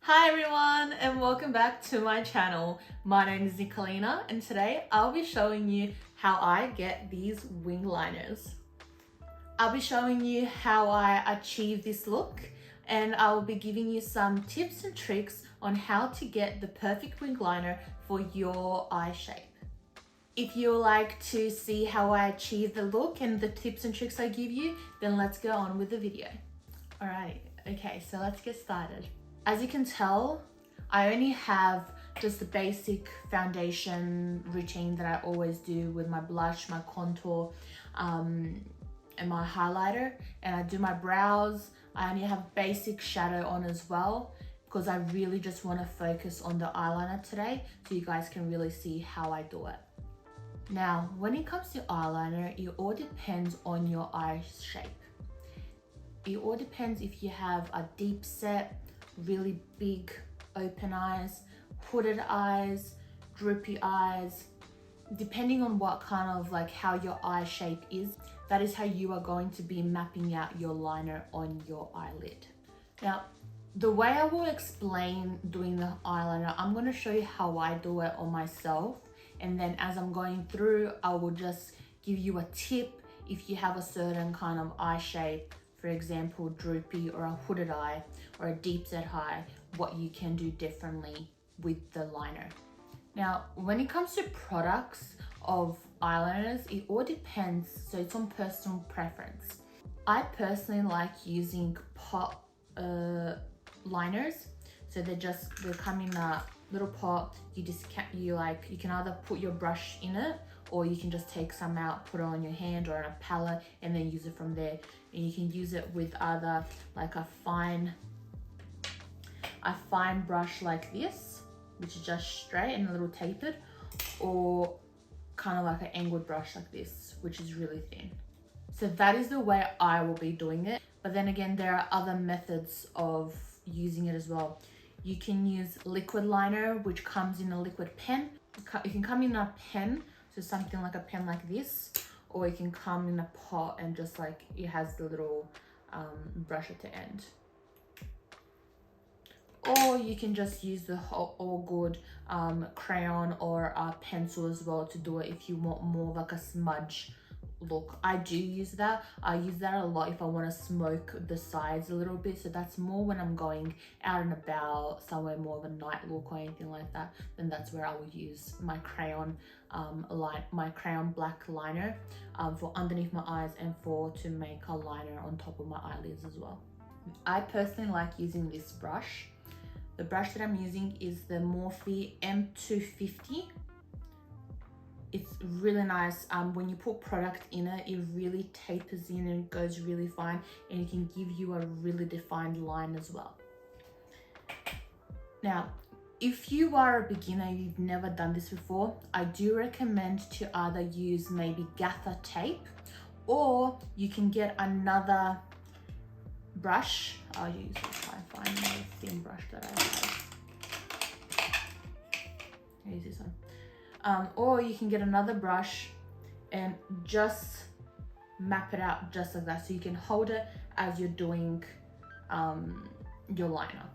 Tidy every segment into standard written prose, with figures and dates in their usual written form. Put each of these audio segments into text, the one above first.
Hi everyone and welcome back to my channel. My name is Nikolina and today I'll be showing you how I get these wing liners. I'll be showing you how I achieve this look and I will be giving you some tips and tricks on how to get the perfect wing liner for your eye shape. If you would like to see how I achieve the look and the tips and tricks I give you, then let's go on with the video. Alright, okay, so let's get started. As you can tell, I only have just the basic foundation routine that I always do with my blush, my contour, and my highlighter. And I do my brows. I only have basic shadow on as well because I really just want to focus on the eyeliner today so you guys can really see how I do it. Now, when it comes to eyeliner, it all depends on your eye shape. It all depends if you have a deep set, really big open eyes, hooded eyes, droopy eyes. Depending on what kind of how your eye shape is, that is how you are going to be mapping out your liner on your eyelid. Now, the way I will explain doing the eyeliner, I'm going to show you how I do it on myself, and then as I'm going through, I will just give you a tip if you have a certain kind of eye shape. For example, droopy or a hooded eye or a deep set eye, what you can do differently with the liner. Now, when it comes to products of eyeliners, it all depends. So it's on personal preference. I personally like using pot liners. So they come in a little pot. You can either put your brush in it, or you can just take some out, put it on your hand or on a palette, and then use it from there. And you can use it with either like a fine brush like this, which is just straight and a little tapered, or kind of like an angled brush like this, which is really thin. So that is the way I will be doing it. But then again, there are other methods of using it as well. You can use liquid liner, which comes in a liquid pen. It can come in a pen, so something like a pen like this, or it can come in a pot and just it has the little brush at the end. Or you can just use the all good crayon or a pencil as well to do it if you want more like a smudge look. I do use that. I use that a lot if I want to smoke the sides a little bit. So that's more when I'm going out and about somewhere, more of a night look or anything like that. Then that's where I would use my crayon black liner for underneath my eyes and to make a liner on top of my eyelids as well. I personally like using this brush. The brush that I'm using is the Morphe M250. It's really nice. When you put product in it, it really tapers in and goes really fine, and it can give you a really defined line as well. Now, if you are a beginner, you've never done this before, I do recommend to either use maybe gaffer tape, or you can get another brush. I'll use this. I find a thin brush that I have. I'll use this one. Or you can get another brush and just map it out just like that, so you can hold it as you're doing your liner.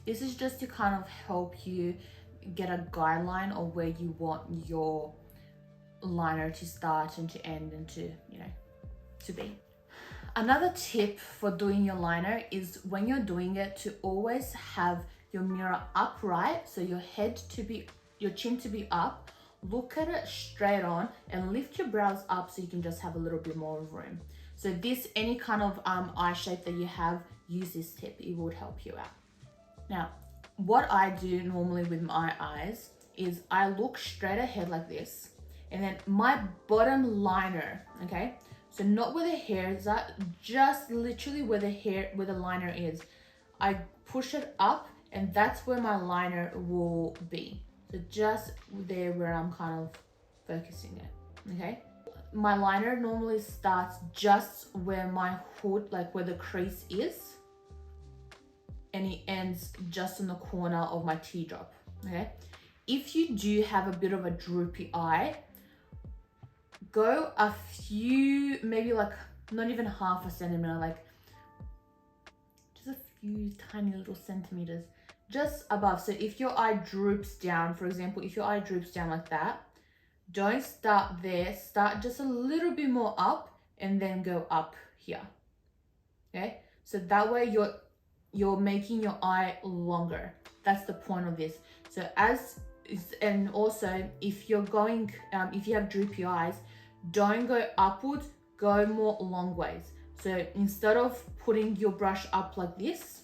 This is just to kind of help you get a guideline of where you want your liner to start and to end and to be. Another tip for doing your liner is when you're doing it to always have your mirror upright, so your chin to be up, look at it straight on and lift your brows up so you can just have a little bit more room. So any kind of eye shape that you have, use this tip, it would help you out. Now, what I do normally with my eyes is I look straight ahead like this, and then my bottom liner, okay? So not where the hair is at, just literally where the liner is. I push it up, and that's where my liner will be. So just there where I'm kind of focusing it, okay? My liner normally starts just where my hood, where the crease is, and it ends just in the corner of my teardrop, okay? If you do have a bit of a droopy eye, go a few, maybe not even half a centimeter, few tiny little centimeters just above. So if your eye droops down, for example, if your eye droops down like that, don't start there, start just a little bit more up and then go up here. Okay, so that way you're making your eye longer. That's the point of this. So and also if you're going if you have droopy eyes, don't go upwards, go more long ways. So instead of putting your brush up like this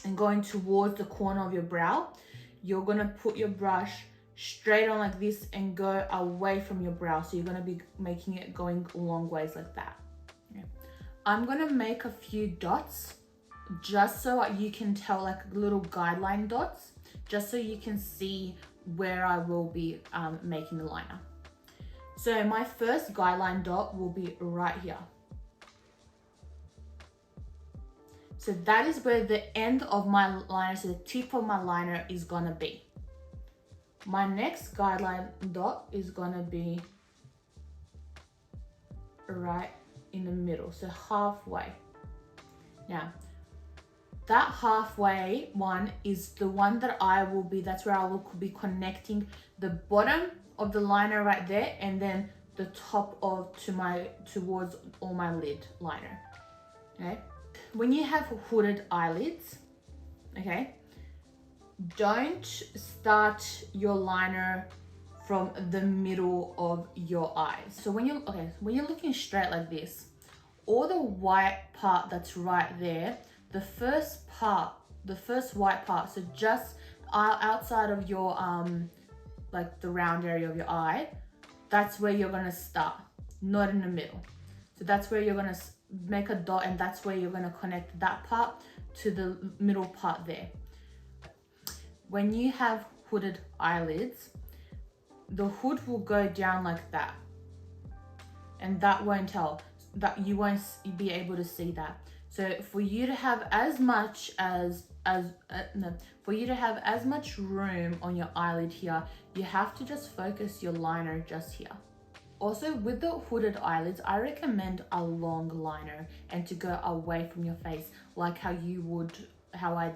and going towards the corner of your brow, you're gonna put your brush straight on like this and go away from your brow. So you're gonna be making it going long ways like that. Okay. I'm gonna make a few dots just so you can tell, like little guideline dots, just so you can see where I will be making the liner. So my first guideline dot will be right here. So that is where the end of my liner, so the tip of my liner is gonna be. My next guideline dot is gonna be right in the middle, so halfway. Now, that halfway one is the one that that's where I will be connecting the bottom of the liner right there, and then the top towards all my lid liner, okay? When you have hooded eyelids, okay, don't start your liner from the middle of your eyes. So when you're looking straight like this, all the white part that's right there, the first white part, so just outside of your like the round area of your eye, that's where you're gonna start, not in the middle. So that's where you're gonna make a dot, and that's where you're gonna connect that part to the middle part there. When you have hooded eyelids, the hood will go down like that, and that won't tell, that you won't be able to see that. So for you to have as much room on your eyelid here, you have to just focus your liner just here. Also, with the hooded eyelids, I recommend a long liner and to go away from your face, like how I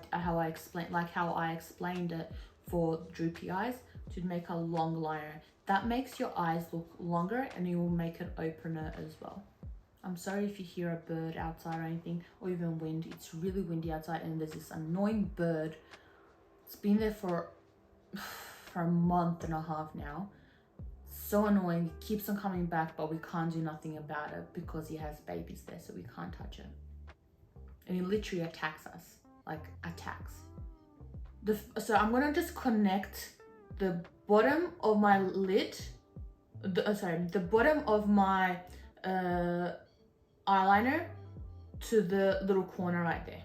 explained it for droopy eyes, to make a long liner. That makes your eyes look longer and it will make it opener as well. I'm sorry if you hear a bird outside or anything, or even wind. It's really windy outside, and there's this annoying bird. It's been there for a month and a half now. So annoying. He keeps on coming back, but we can't do nothing about it because he has babies there, so we can't touch it. And he literally attacks us, like attacks. So I'm gonna just connect the bottom of my lid, the bottom of my eyeliner to the little corner right there.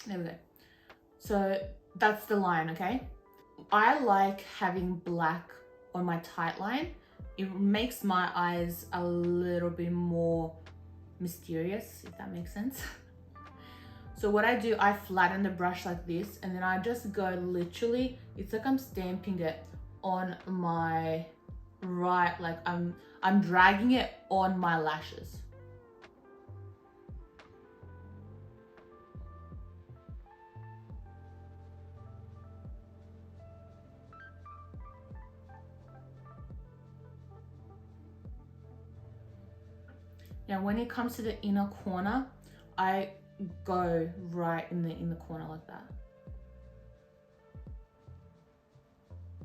There we go. So that's the line, okay? I like having black on my tight line. It makes my eyes a little bit more mysterious, if that makes sense. So what I do, I flatten the brush like this, and then I just go literally, it's like I'm stamping it on my right, like I'm dragging it on my lashes. Now when it comes to the inner corner, I go right in the corner like that.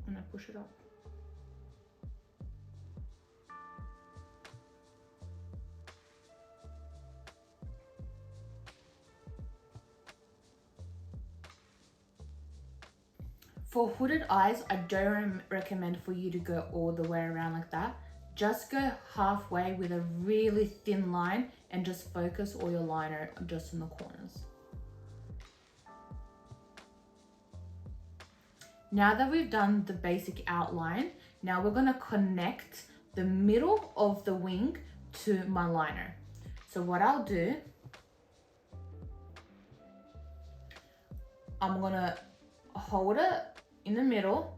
And I push it up. For hooded eyes, I don't recommend for you to go all the way around like that. Just go halfway with a really thin line and just focus all your liner just in the corners. Now that we've done the basic outline, now we're gonna connect the middle of the wing to my liner. So what I'll do, I'm gonna hold it in the middle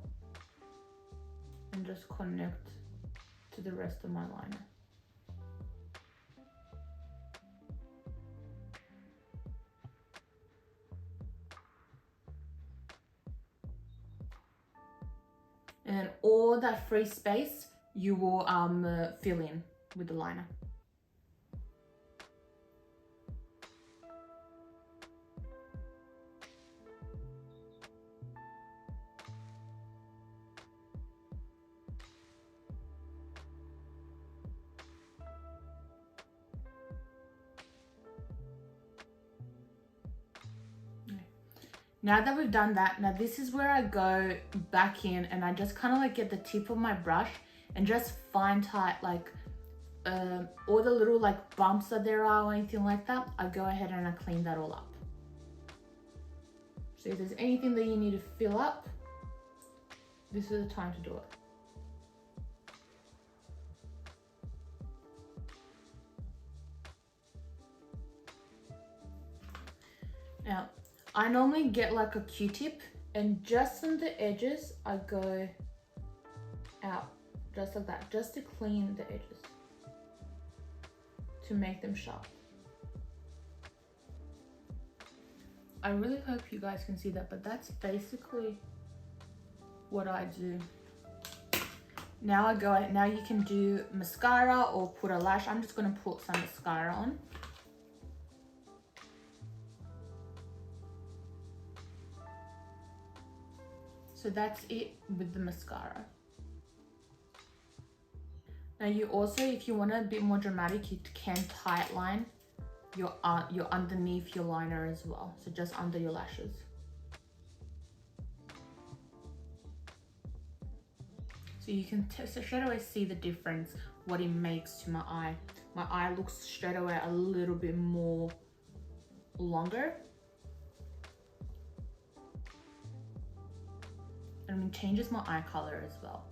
and just connect to the rest of my liner. And then all that free space you will fill in with the liner. Now that we've done that, now this is where I go back in and I just kind of like get the tip of my brush and just fine tight like all the little like bumps that there are or anything like that. I go ahead and I clean that all up. So if there's anything that you need to fill up, this is the time to do it. Now, I normally get like a Q-tip and just on the edges, I go out just like that, just to clean the edges, to make them sharp. I really hope you guys can see that, but that's basically what I do. Now I go, now you can do mascara or put a lash. I'm just gonna put some mascara on. So that's it with the mascara. Now you also, if you want a bit more dramatic, you can tight line your underneath your liner as well. So just under your lashes. So you can straight away see the difference, what it makes to my eye. My eye looks straight away a little bit more longer. And it changes my eye color as well.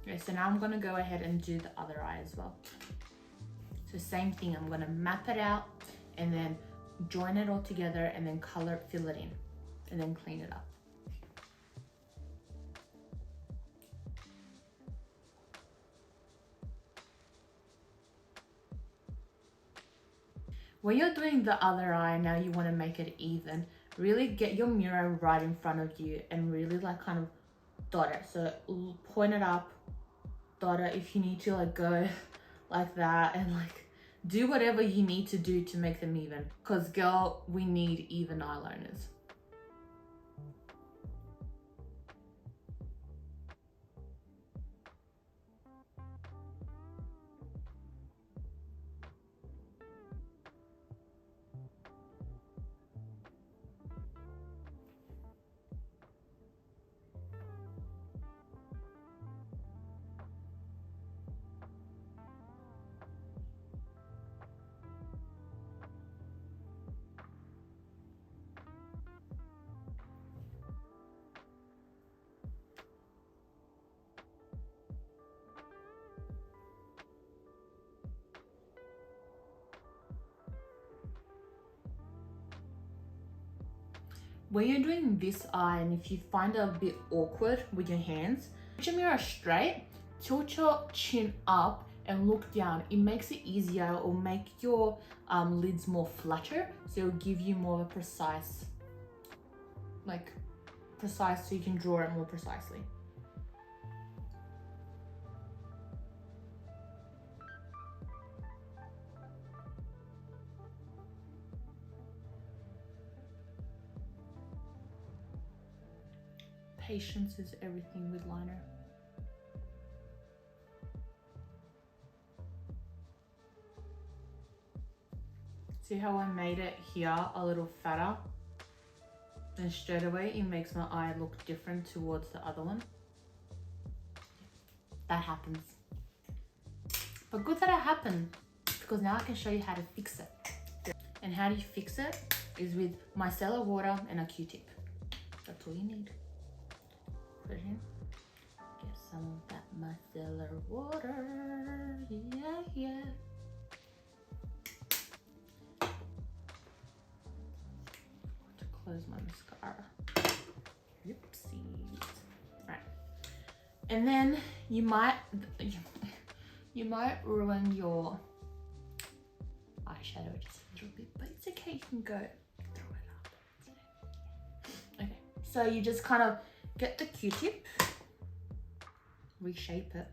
Okay, so now I'm gonna go ahead and do the other eye as well. So same thing, I'm gonna map it out and then join it all together and then fill it in and then clean it up. When you're doing the other eye, now you want to make it even. Really get your mirror right in front of you and really like kind of dot it. So point it up, dot it if you need to, like go like that and like do whatever you need to do to make them even. Because girl, we need even eyeliners. When you're doing this eye and if you find it a bit awkward with your hands, put your mirror straight, tilt your chin up and look down. It makes it easier, or make your lids more flatter, so it'll give you more of a precise so you can draw it more precisely. Patience is everything with liner. See how I made it here a little fatter? And straight away it makes my eye look different towards the other one. That happens. But good that it happened, because now I can show you how to fix it. And how do you fix it? Is with micellar water and a Q-tip. That's all you need. Put it in. Get some of that micellar water. Yeah, yeah. mascara. Oopsies. Right. And then you might ruin your eyeshadow just a little bit, but it's okay, you can go throw it up. Okay, so you just kind of get the Q-tip, reshape it,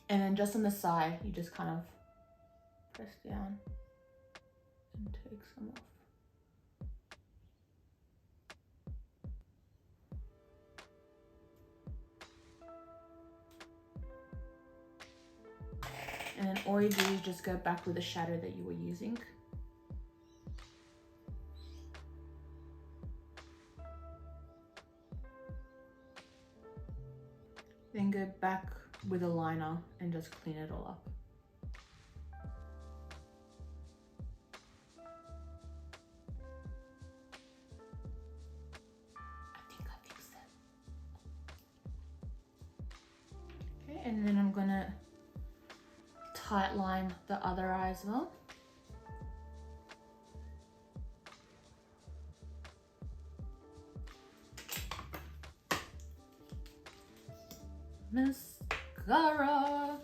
and then just on the side you just kind of press down and take some off. And then all you do is just go back with the shadow that you were using. Then go back with a liner and just clean it all up. I think so. Okay, and then I'm gonna tight line the other eye as well. Mascara.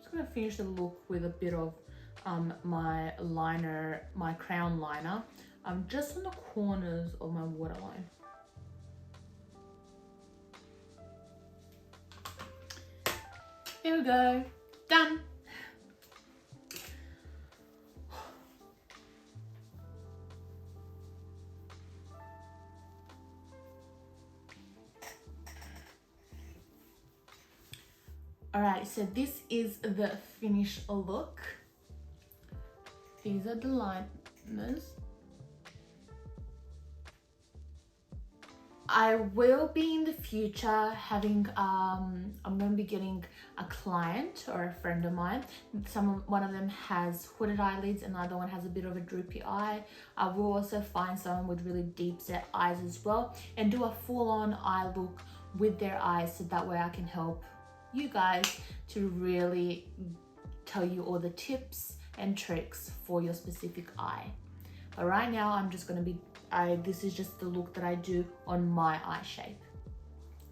Just gonna finish the look with a bit of my liner, my crown liner, just on the corners of my waterline. Here we go, done. Alright, so this is the finished look. These are the liners. I will be in the future having, I'm going to be getting a client or a friend of mine. One of them has hooded eyelids and the other one has a bit of a droopy eye. I will also find someone with really deep set eyes as well and do a full-on eye look with their eyes, so that way I can help you guys to really tell you all the tips and tricks for your specific eye. But right now I'm just going to be, this is just the look that I do on my eye shape.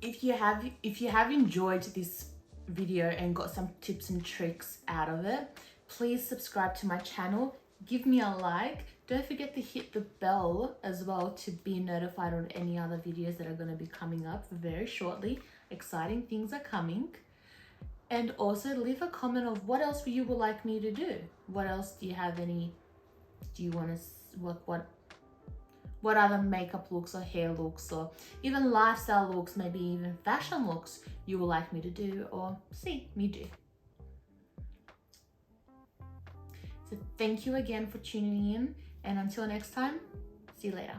If you have enjoyed this video and got some tips and tricks out of it, please subscribe to my channel, give me a like. Don't forget to hit the bell as well to be notified on any other videos that are going to be coming up very shortly. Exciting things are coming. And also leave a comment of what else you would like me to do. What else do you have any, do you want to, what other makeup looks or hair looks or even lifestyle looks, maybe even fashion looks you would like me to do or see me do. So thank you again for tuning in, and until next time, see you later.